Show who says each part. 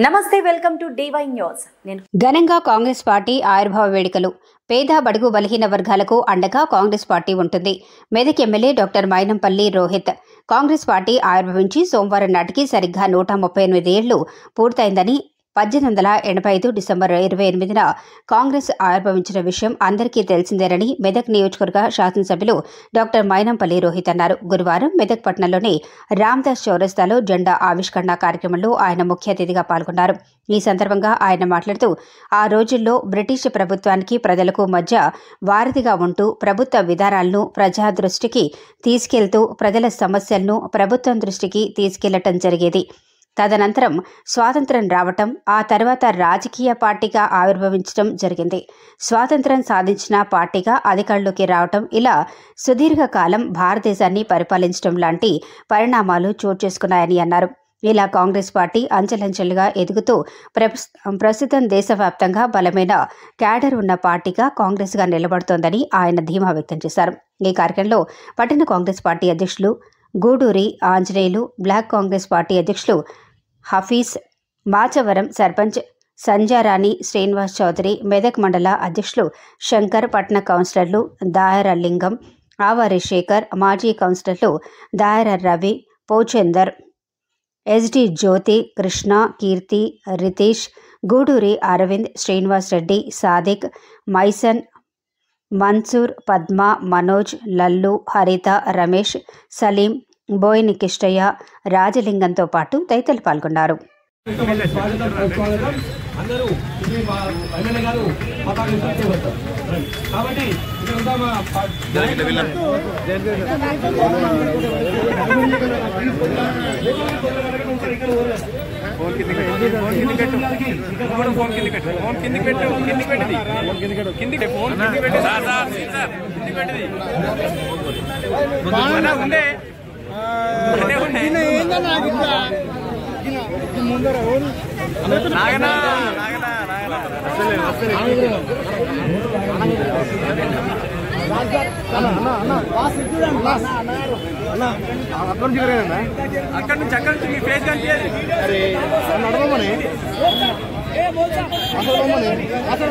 Speaker 1: నమస్తే, welcome to DY news.
Speaker 2: ఘనంగా Congress party ఆవిర్భావ వేడుకలు. పేద బడుగు బలహీన వర్గాలకు అండగా కాంగ్రెస్ పార్టీ ఉంటుంది. Medak MLA doctor Mynampally Rohit. Congress party ఆవిర్భవించి సోమవారం నాటికి సరిగ్గా 138 ఏళ్లు పూర్తయిందని 1885 డిసెంబర్ 28న కాంగ్రెస్ ఆవిర్భవించిన విషయం అందరికీ తెలిసిందేనని మెదక్ నియోజకవర్గ శాసనసభ్యులు డాక్టర్ మైనంపల్లి రోహిత్ అన్నారు. గురువారం మెదక్ పట్టణంలోని రామ్దాస్ చౌరస్తాలో జెండా ఆవిష్కరణ కార్యక్రమంలో ఆయన ముఖ్య అతిథిగా పాల్గొన్నారు. ఈ సందర్భంగా ఆయన మాట్లాడుతూ ఆ రోజుల్లో బ్రిటిష్ ప్రభుత్వానికి ప్రజలకు మధ్య వారధిగా ఉంటూ ప్రభుత్వ విధానాలను ప్రజా దృష్టికి తీసుకెళ్తూ ప్రజల సమస్యలను ప్రభుత్వం దృష్టికి తీసుకెళ్లటం జరిగేది. తదనంతరం స్వాతంత్ర్యం రావటం, ఆ తర్వాత రాజకీయ పార్టీగా ఆవిర్భవించడం జరిగింది. స్వాతంత్ర్యం సాధించిన పార్టీగా అధికారంలోకి రావటం, ఇలా సుదీర్ఘకాలం భారతదేశాన్ని పరిపాలించడం లాంటి పరిణామాలు చోటు చేసుకున్నాయని అన్నారు. ఇలా కాంగ్రెస్ పార్టీ అంచెలంచెలుగా ఎదుగుతూ ప్రస్తుతం దేశవ్యాప్తంగా బలమైన క్యాడర్ ఉన్న పార్టీగా కాంగ్రెస్గా నిలబడుతోందని ఆయన ధీమా వ్యక్తం చేశారు. ఈ కార్యక్రమంలో పట్టణ కాంగ్రెస్ పార్టీ అధ్యక్షులు గూడూరి ఆంజనేయులు, బ్లాక్ కాంగ్రెస్ పార్టీ అధ్యక్షులు హఫీజ్, మాచవరం సర్పంచ్ సంజారాణి శ్రీనివాస్ చౌదరి, మెదక్ మండల అధ్యక్షులు శంకర్, పట్టణ కౌన్సిలర్లు దాయర లింగం, ఆవారి శేఖర్, మాజీ కౌన్సిలర్లు దాయర రవి, పోచెందర్, SD జ్యోతి, కృష్ణ, కీర్తి, రితేష్, గూడూరి అరవింద్, శ్రీనివాస్ రెడ్డి, సాదిక్, మైసన్, మన్సూర్, పద్మ, మనోజ్, లల్లు, హరిత, రమేష్, సలీం, బోయిని కిష్టయ్య, రాజలింగంతో పాటు తదితరులు పాల్గొన్నారు.
Speaker 3: అక్కడి నుంచి మీ ఫేస్ కనిపించాలి. అసలు